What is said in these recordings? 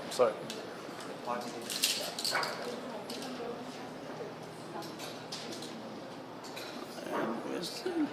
Oh, sorry. Where's the...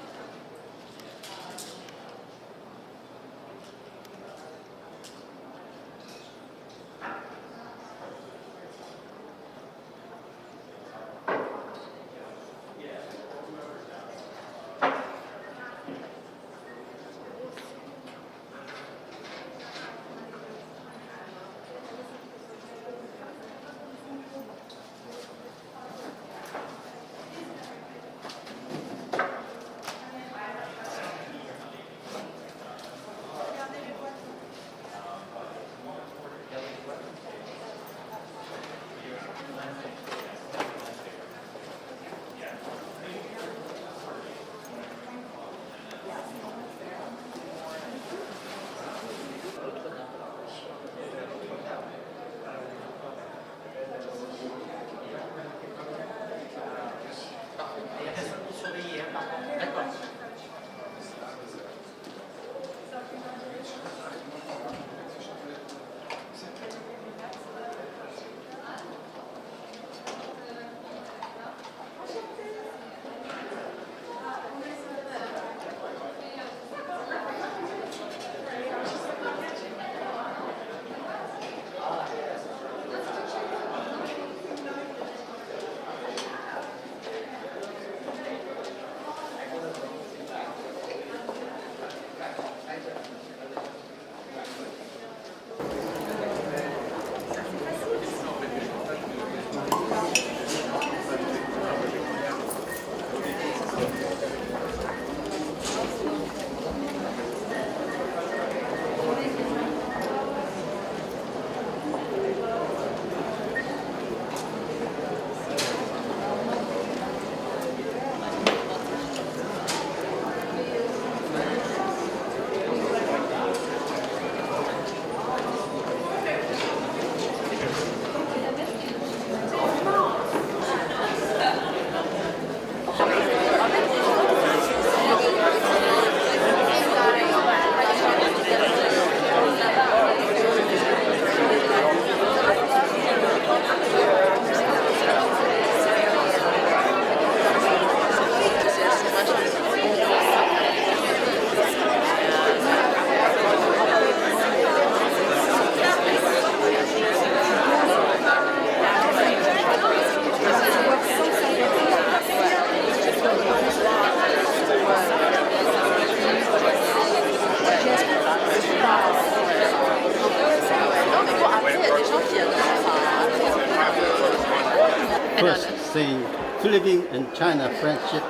First, saying Philippines and China friendship.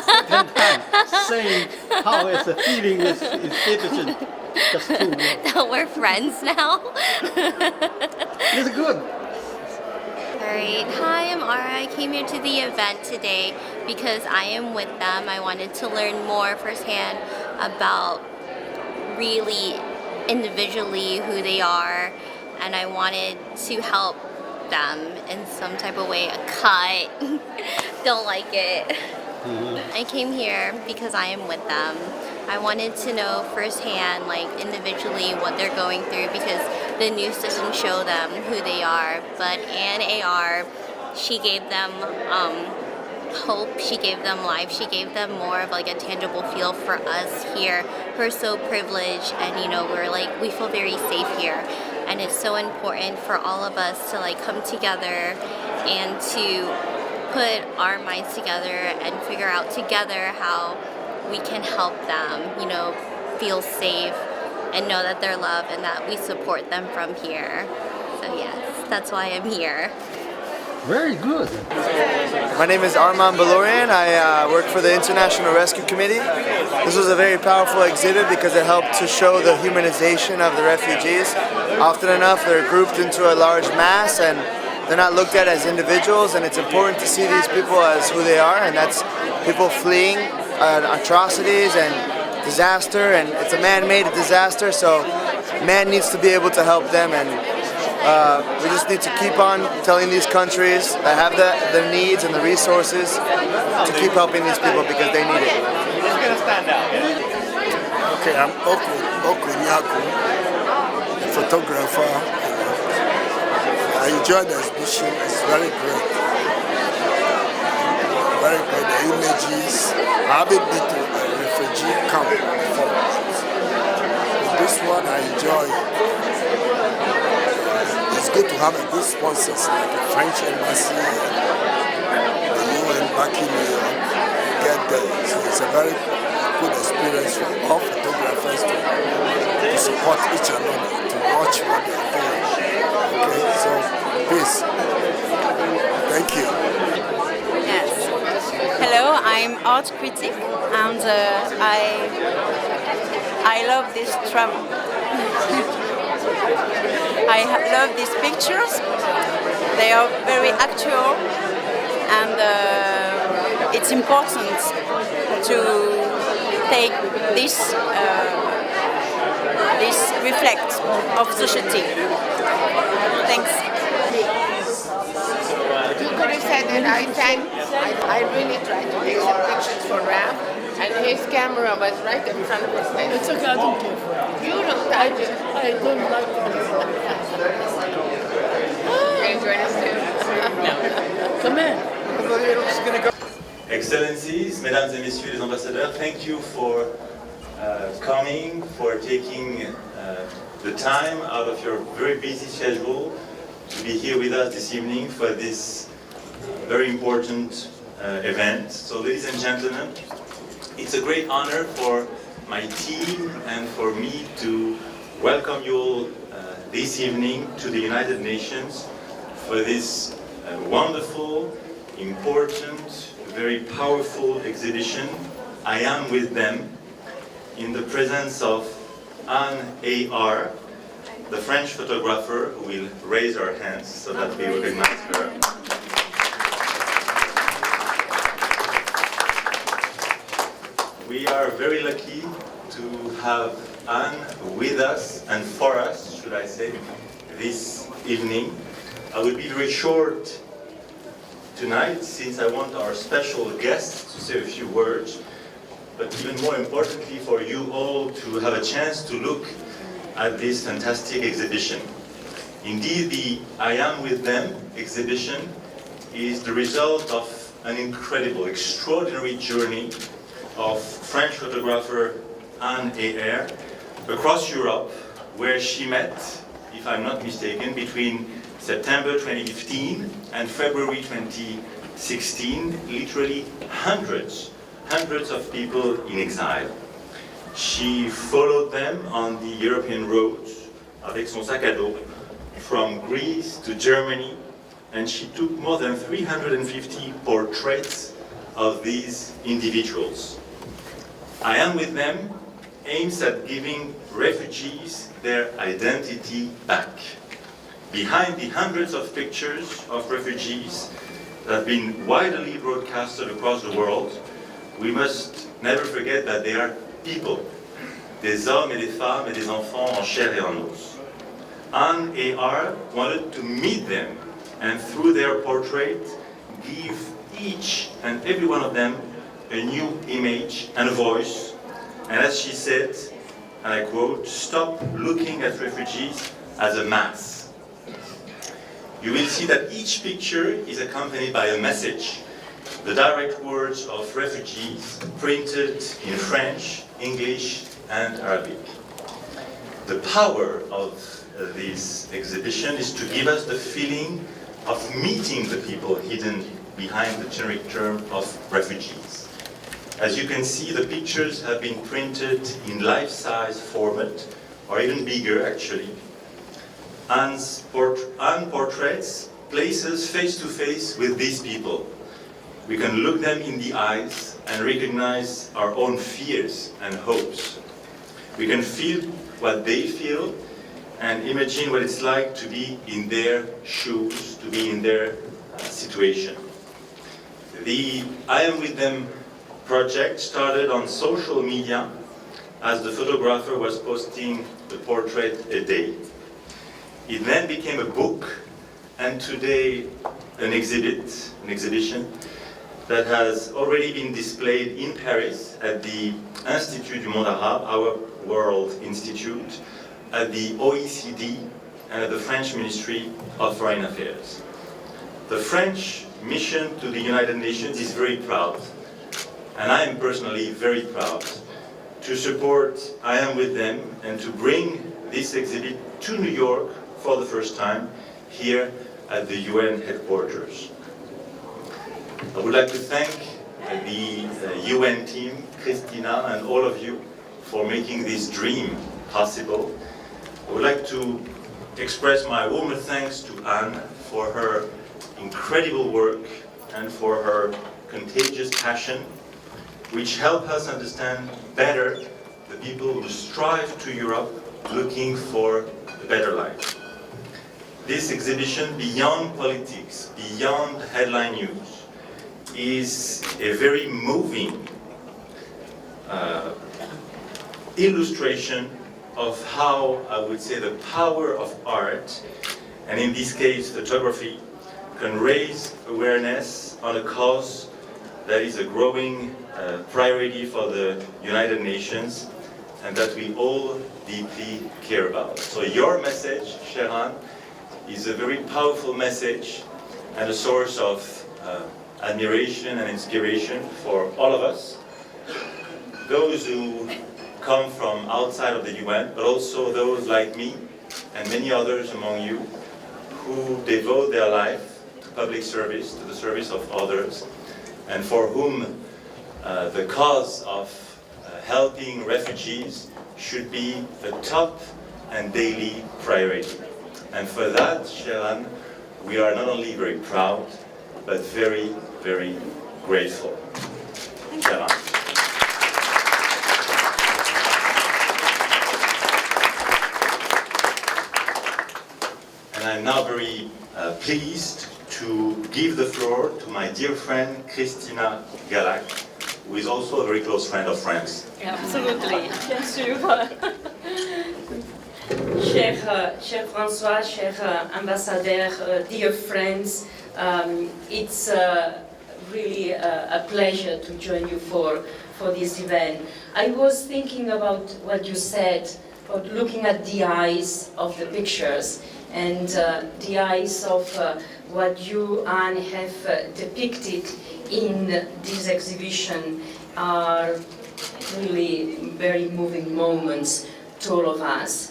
Second time, saying how it's a feeling is citizen. Just 2 words. That we're friends now. It's good. Alright, hi, I'm Ara. I came here to the event today because I am with them. I wanted to learn more firsthand about really individually who they are, and I wanted to help them in some type of way. A cut. Don't like it. I came here because I am with them. I wanted to know firsthand, like individually, what they're going through because the news doesn't show them who they are. But Anne AR, she gave them hope, she gave them life, she gave them more of like a tangible feel for us here who are so privileged, and you know, we feel very safe here. And it's so important for all of us to like come together and to put our minds together and figure out together how we can help them, you know, feel safe and know that they're loved and that we support them from here. So yes, that's why I'm here. Very good. My name is Arman Balourian. I work for the International Rescue Committee. This was a very powerful exhibit because it helped to show the humanization of the refugees. Often enough, they're grouped into a large mass and they're not looked at as individuals, and it's important to see these people as who they are, and that's people fleeing atrocities and disaster, and it's a man-made disaster, so man needs to be able to help them, and we just need to keep on telling these countries that have the needs and the resources to keep helping these people because they need it. Okay, I'm Oku Nyaku, a photographer. enjoyed the exhibition. It's very great. Very great. The images. I haven't been to a refugee camp before. With this one, I enjoy it. It's good to have a good sponsors like the French Embassy and the UN back in New York. Get there. So it's a very good experience for all photographers to support each another, to watch what they are doing. Okay, so please, thank you. Yes. Hello, I'm art critic, and I love this tram. Love these pictures. They are very actual, and it's important to take this reflect of society. Thanks. You could have said that I really tried to take some pictures for Ram, and his camera was right in front of his face. It's okay, I don't care for it. You don't touch it. I don't like it. You enjoyed it too? Come in. Excellencies, Mesdames et Messieurs les ambassadeurs, thank you for coming, for taking the time out of your very busy schedule to be here with us this evening for this very important event. So ladies and gentlemen, it's a great honor for my team and for me to welcome you all this evening to the United Nations for this wonderful, important, very powerful exhibition. I am with them in the presence of Anne A.R., the French photographer who will raise her hands so that we recognize her. We are very lucky to have Anne with us and for us, should I say, this evening. I will be very short tonight since I want our special guests to say a few words, but even more importantly for you all to have a chance to look at this fantastic exhibition. Indeed, the I Am With Them exhibition is the result of an incredible, extraordinary journey of French photographer Anne A.R. across Europe, where she met, if I'm not mistaken, between September 2015 and February 2016, literally hundreds of people in exile. She followed them on the European roads avec son sac à dos from Greece to Germany, and she took more than 350 portraits of these individuals. I Am With Them aims at giving refugees their identity back. Behind the hundreds of pictures of refugees that have been widely broadcasted across the world, we must never forget that they are people, des hommes et des femmes et des enfants en chair et en os. Anne A.R. wanted to meet them and through their portrait give each and every one of them a new image and a voice. And as she said, and I quote, "Stop looking at refugees as a mass." You will see that each picture is accompanied by a message, the direct words of refugees printed in French, English, and Arabic. The power of this exhibition is to give us the feeling of meeting the people hidden behind the generic term of refugees. As you can see, the pictures have been printed in life-size format, or even bigger actually. Anne portraits places face-to-face with these people. We can look them in the eyes and recognize our own fears and hopes. We can feel what they feel and imagine what it's like to be in their shoes, to be in their situation. The I Am With Them project started on social media as the photographer was posting the portrait a day. It then became a book, and today an exhibition that has already been displayed in Paris at the Institut du Monde Arabe, our World Institute, at the OECD and at the French Ministry of Foreign Affairs. The French mission to the United Nations is very proud, and I am personally very proud to support I Am With Them and to bring this exhibit to New York for the first time here at the UN headquarters. I would like to thank the UN team, Christina, and all of you for making this dream possible. I would like to express my warmest thanks to Anne for her incredible work and for her contagious passion, which help us understand better the people who strive to Europe looking for a better life. This exhibition, beyond politics, beyond headline news, is a very moving illustration of how, I would say, the power of art, and in this case photography, can raise awareness on a cause that is a growing priority for the United Nations and that we all deeply care about. So your message, Sheran, is a very powerful message and a source of admiration and inspiration for all of us, those who come from outside of the UN, but also those like me and many others among you who devote their life to public service, to the service of others, and for whom the cause of helping refugees should be a top and daily priority. And for that, Sheran, we are not only very proud, but very, very grateful. Sheran. And I'm now very pleased to give the floor to my dear friend Christina Galac, who is also a very close friend of France. Absolutely, bien sûr. Cher François, cher ambassadeur, dear friends, it's really a pleasure to join you for this event. I was thinking about what you said, about looking at the eyes of the pictures and the eyes of what you, Anne, have depicted in this exhibition are really very moving moments to all of us.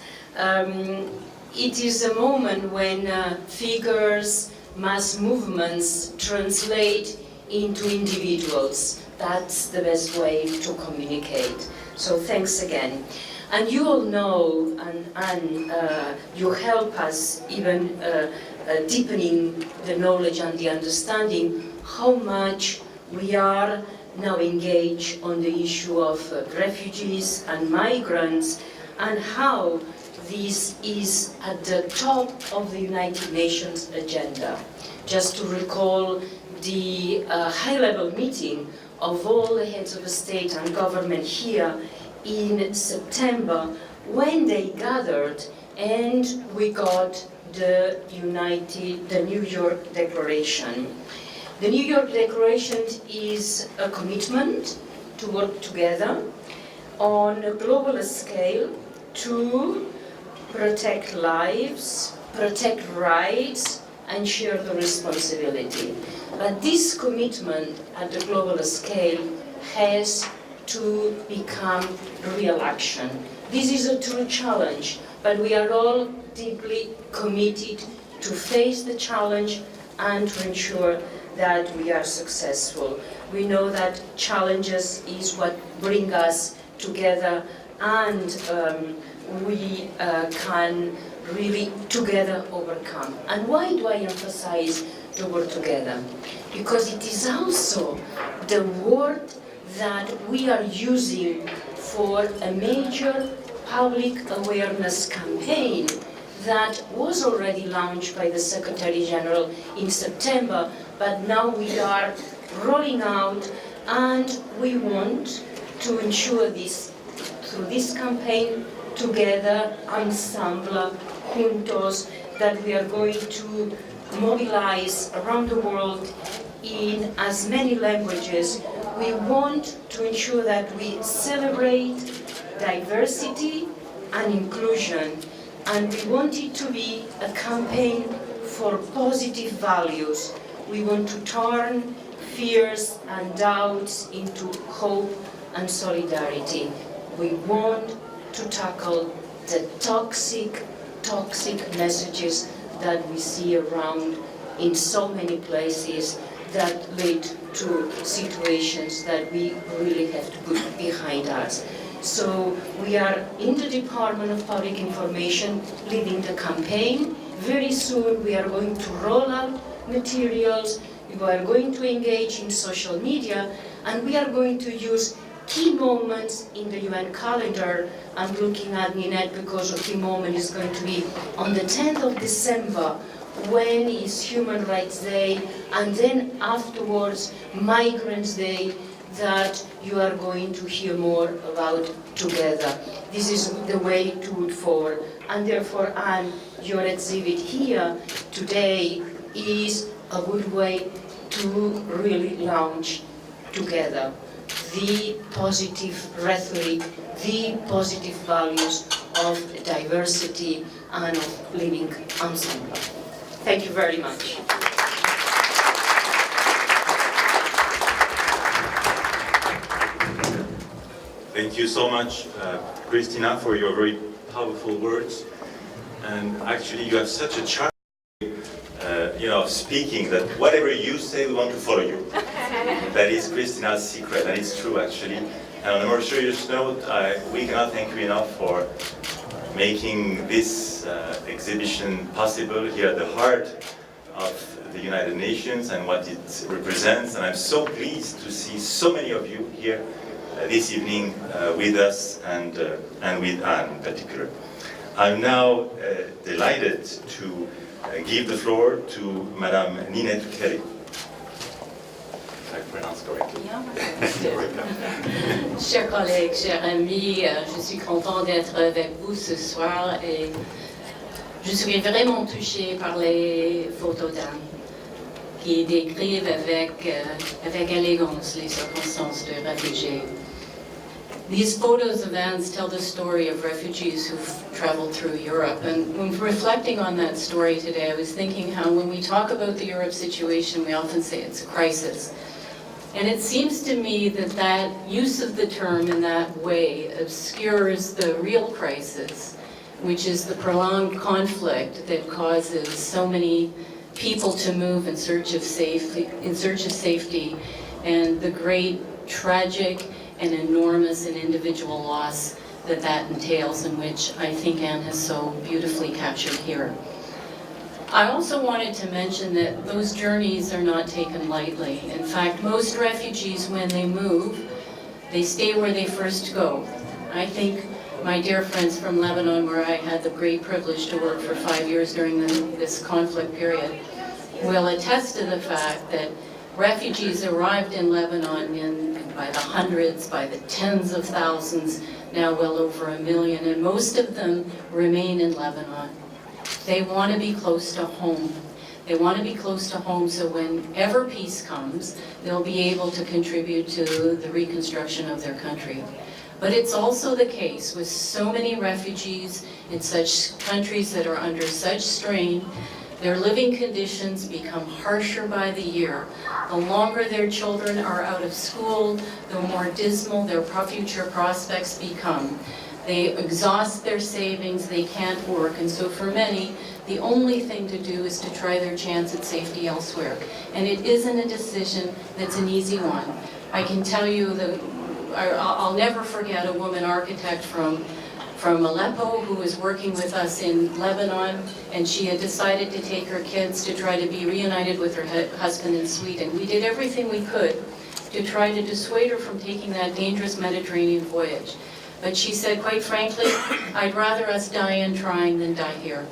It is a moment when figures, mass movements translate into individuals. That's the best way to communicate. So thanks again. And you all know, and you help us even deepening the knowledge and the understanding how much we are now engaged on the issue of refugees and migrants, and how this is at the top of the United Nations agenda. Just to recall the high-level meeting of all the heads of state and government here in September, when they gathered and we got the New York Declaration. The New York Declaration is a commitment to work together on a global scale to protect lives, protect rights, and share the responsibility. But this commitment at the global scale has to become real action. This is a true challenge, but we are all deeply committed to face the challenge and to ensure that we are successful. We know that challenges is what bring us together, and we can really together overcome. And why do I emphasize the word together? Because it is also the word that we are using for a major public awareness campaign that was already launched by the Secretary General in September, but now we are rolling out, and we want to ensure this through this campaign together, ensemble, juntos, that we are going to mobilize around the world in as many languages. We want to ensure that we celebrate diversity and inclusion, And we want it to be a campaign for positive values. We want to turn fears and doubts into hope and solidarity. We want to tackle the toxic messages that we see around in so many places that lead to situations that we really have to put behind us. So we are in the Department of Public Information leading the campaign. Very soon we are going to roll out materials, we are going to engage in social media, and we are going to use key moments in the UN calendar. I'm looking at Ninette because a key moment is going to be on the 10th of December, when is Human Rights Day, and then afterwards Migrants Day, that you are going to hear more about together. This is the way to move forward. And therefore, Anne, your exhibit here today is a good way to really launch together the positive rhetoric, the positive values of diversity and of living ensemble. Thank you very much. Thank you so much, Christina, for your very powerful words. And actually, you have such a charm, of speaking, that whatever you say, we want to follow you. That is Christina's secret, and it's true, actually. And on a more serious note, we cannot thank you enough for making this exhibition possible here at the heart of the United Nations and what it represents. And I'm so pleased to see so many of you here this evening with us and with Anne in particular. I'm now delighted to give the floor to Madame Ninette Kelly. If I pronounce correctly. Chers collègues, chers amis, je suis content d'être avec vous ce soir et je suis vraiment touchée par les photos d'Anne qui décrivent avec élégance les circonstances de réfugiés. These photos of Anne's tell the story of refugees who've traveled through Europe. And when reflecting on that story today, I was thinking how when we talk about the Europe situation, we often say it's a crisis. And it seems to me that that use of the term in that way obscures the real crisis, which is the prolonged conflict that causes so many people to move in search of safety, and the great tragic and enormous and individual loss that that entails, in which I think Anne has so beautifully captured here. I also wanted to mention that those journeys are not taken lightly. In fact, most refugees, when they move, they stay where they first go. I think my dear friends from Lebanon, where I had the great privilege to work for 5 years during this conflict period, will attest to the fact that refugees arrived in Lebanon by the hundreds, by the tens of thousands, now well over 1 million, and most of them remain in Lebanon. They want to be close to home. They want to be close to home so whenever peace comes, they'll be able to contribute to the reconstruction of their country. But it's also the case with so many refugees in such countries that are under such strain, their living conditions become harsher by the year. The longer their children are out of school, the more dismal their future prospects become. They exhaust their savings, they can't work, and so for many, the only thing to do is to try their chance at safety elsewhere. And it isn't a decision that's an easy one. I can tell you that I'll never forget a woman architect from Aleppo who was working with us in Lebanon, and she had decided to take her kids to try to be reunited with her husband in Sweden. We did everything we could to try to dissuade her from taking that dangerous Mediterranean voyage. But she said, quite frankly, I'd rather us die in trying than die here.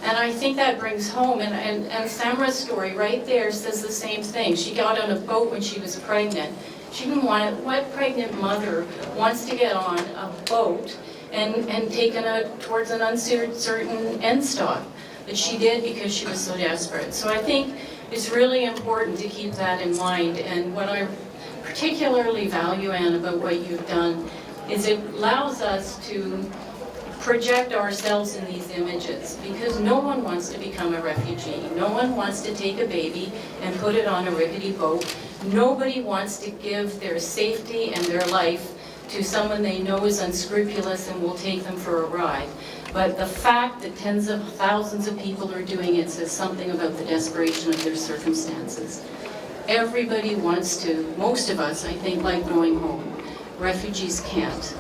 And I think that brings home, and Samra's story right there says the same thing. She got on a boat when she was pregnant. She didn't want it. What pregnant mother wants to get on a boat and taken towards an uncertain end stop? But she did because she was so desperate. So I think it's really important to keep that in mind. And what I particularly value, Anne, about what you've done is it allows us to project ourselves in these images, because no one wants to become a refugee. No one wants to take a baby and put it on a rickety boat. Nobody wants to give their safety and their life to someone they know is unscrupulous and will take them for a ride. But the fact that tens of thousands of people are doing it says something about the desperation of their circumstances. Everybody wants to, most of us, I think, like going home. Refugees can't.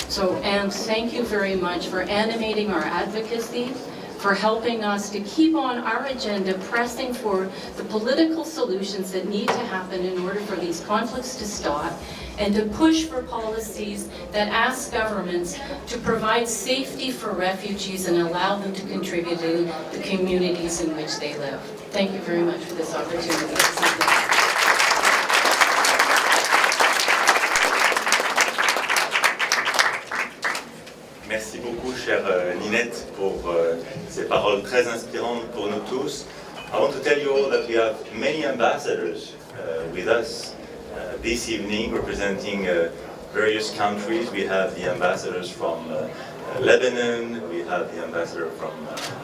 So, Anne, thank you very much for animating our advocacy, for helping us to keep on our agenda pressing for the political solutions that need to happen in order for these conflicts to stop, and to push for policies that ask governments to provide safety for refugees and allow them to contribute to the communities in which they live. Thank you very much for this opportunity. Merci beaucoup, chère Ninette, pour ces paroles très inspirantes pour nous tous. I want to tell you all that we have many ambassadors with us this evening, representing various countries. We have the ambassadors from Lebanon, we have the ambassador from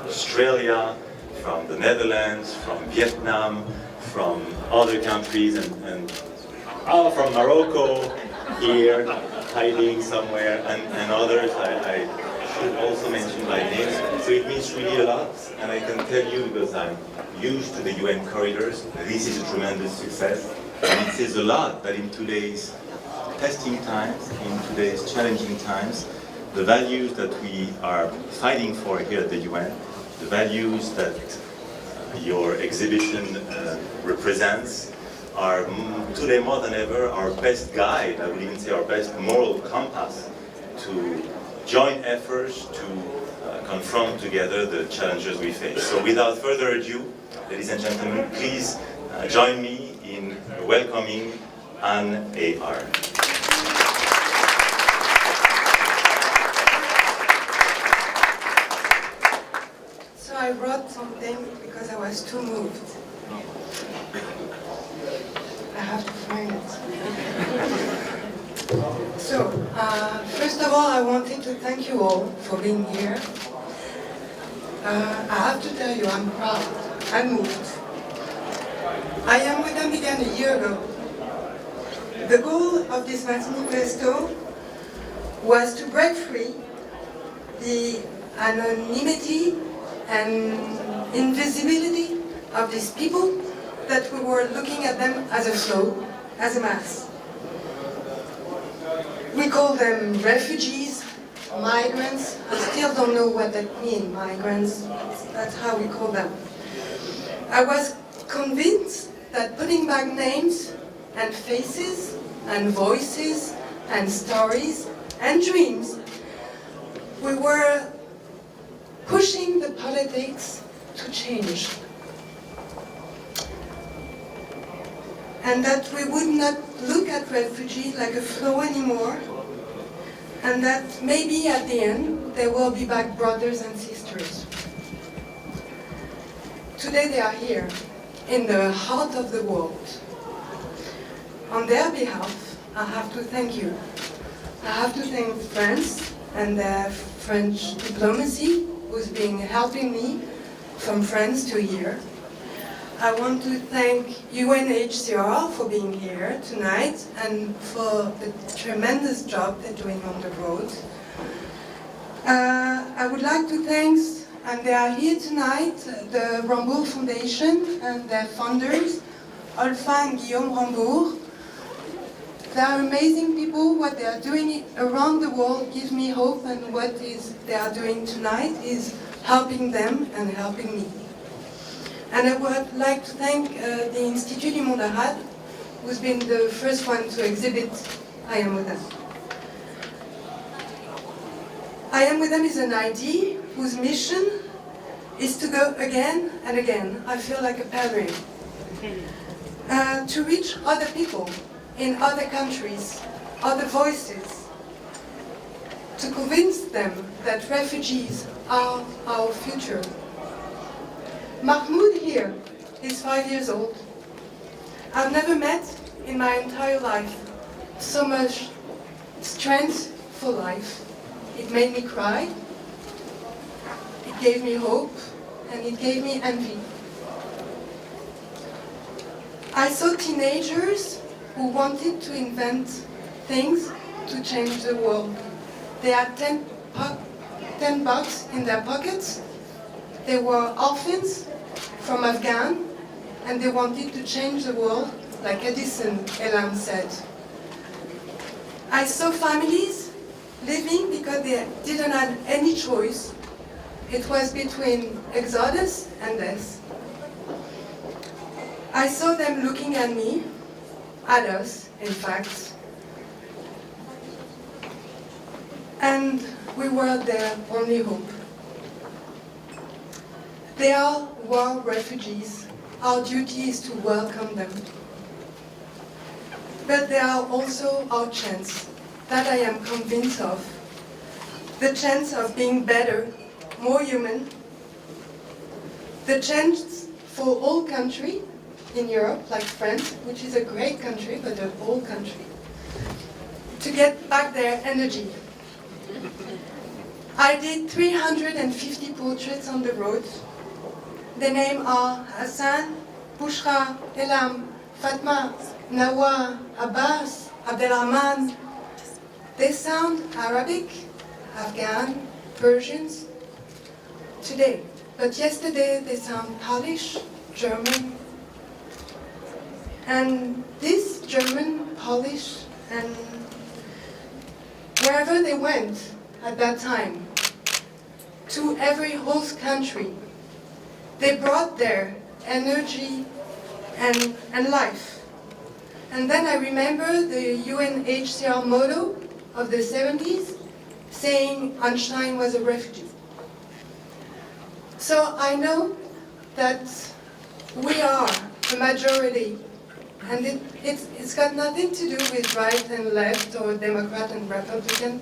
Australia, from the Netherlands, from Vietnam, from other countries, and from Morocco, here, hiding somewhere, and others I should also mention by name. So it means really a lot, and I can tell you, because I'm used to the UN corridors, this is a tremendous success. And it says a lot that in today's testing times, in today's challenging times, the values that we are fighting for here at the UN, the values that your exhibition represents, are today more than ever our best guide, I would even say our best moral compass to join efforts to confront together the challenges we face. So without further ado, ladies and gentlemen, please join me in welcoming Anne A.R. So I wrote something because I was too moved. I have to find it. So, first of all, I wanted to thank you all for being here. I have to tell you, I'm proud. I'm moved. I Am With Them began a year ago. The goal of this manifesto was to break free the anonymity and invisibility of these people, that we were looking at them as a flow, as a mass. We call them refugees, migrants. I still don't know what that means, migrants. That's how we call them. I was convinced that putting back names and faces and voices and stories and dreams, we were pushing the politics to change. And that we would not look at refugees like a flow anymore, and that maybe at the end they will be back brothers and sisters. Today they are here, in the heart of the world. On their behalf, I have to thank you. I have to thank France and the French diplomacy who's been helping me from France to here. I want to thank UNHCR for being here tonight and for the tremendous job they're doing on the road. I would like to thank, and they are here tonight, the Rambourg Foundation and their funders, Olfa and Guillaume Rambourg. They are amazing people. What they are doing around the world gives me hope, and what they are doing tonight is helping them and helping me. And I would like to thank the Institut du Monde Arabe, who's been the first one to exhibit I Am With Them. I Am With Them is an ID whose mission is to go again and again. I feel like a pilgrim. To reach other people in other countries, other voices, to convince them that refugees are our future. Mahmoud here is 5 years old. I've never met in my entire life so much strength for life, It made me cry. It gave me hope, and it gave me envy. I saw teenagers who wanted to invent things to change the world. They had 10 bucks in their pockets. They were orphans from Afghan, and they wanted to change the world, like Edison Elam said. I saw families living because they didn't have any choice. It was between exodus and death. I saw them looking at me, at us, in fact. And we were their only hope. They are war refugees. Our duty is to welcome them. But they are also our chance, that I am convinced of. The chance of being better, more human. The chance for all countries in Europe, like France, which is a great country, but an old country, to get back their energy. I did 350 portraits on the road. The names are Hassan, Bushra, Elam, Fatma, Nawa, Abbas, Abdelrahman. They sound Arabic, Afghan, Persians today, but yesterday they sound Polish, German. And this German, Polish, and wherever they went at that time, to every host country, they brought their energy and life. And then I remember the UNHCR motto of the 70s, saying Einstein was a refugee. So I know that we are a majority, and it's got nothing to do with right and left or Democrat and Republican.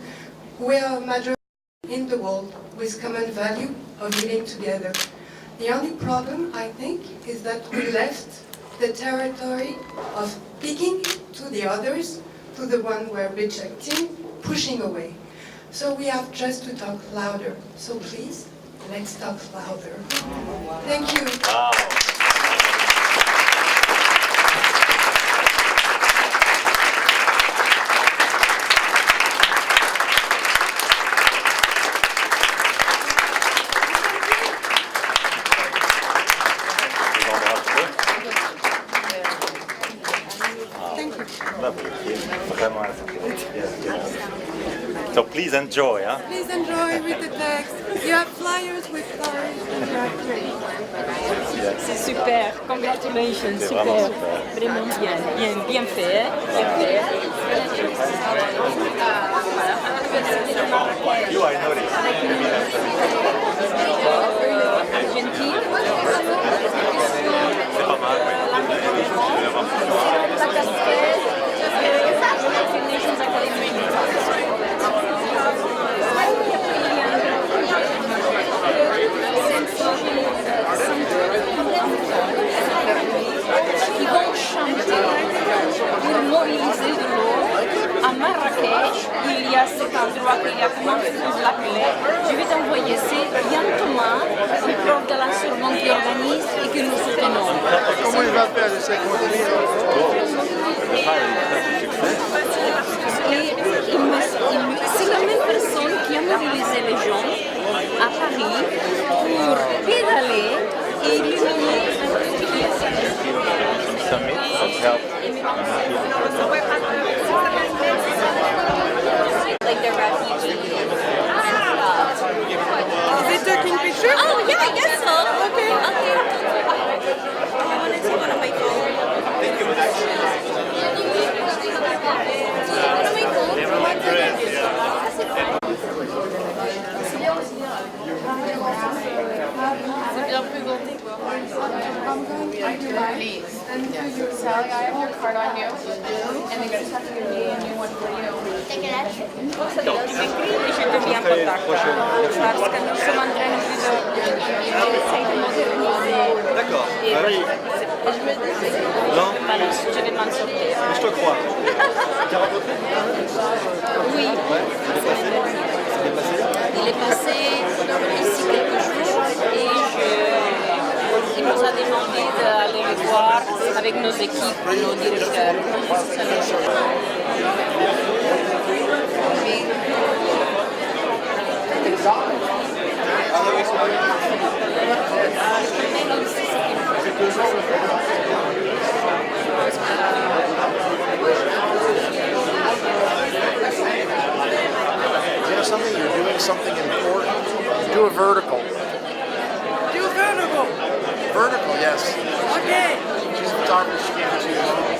We are a majority in the world with common value of living together. The only problem, I think, is that we left the territory of speaking to the others, to the one we're rejecting, pushing away. So we have just to talk louder. So please, let's talk louder. Thank you. Wow. So please enjoy, huh? Please enjoy with the text. You have flyers with flowers. C'est super, congratulations, C'est super. vraiment super. Vraiment bien, bien fait, bien fait. You are noticed. Argentine. C'est pas mal, La casquette, Nations Academy. Qui vont chanter pour mobiliser de l'eau. À Marrakech, il y a cet endroit qu'il y a comment vous l'appelez. Je vais t'envoyer, c'est Yann Thomas, le prof de la Sorbonne qui organise et que nous soutenons. Comment il va faire de cette C'est la même personne qui a mobilisé les gens à Paris pour pédaler et illuminer. Summit has helped. Like the refugees and stuff. Is it taking pictures? Oh yeah, I guess so. Okay. I wanted to go on my phone. Please. Sally, I have your card on you. And they're going to have to give me a new one for you. Je te mets en contact parce que nous sommes en train d'essayer de moderniser. D'accord. Et je me dis, Non. je vais m'en sortir. Mais je te crois. Oui. C'est bien passé. Il est passé ici quelques jours et il nous a demandé d'aller le voir avec nos équipes, nos directeurs. You know something? You're doing something important. Do a vertical. Do vertical. Vertical, yes. Okay. She's a photographer. She can't choose.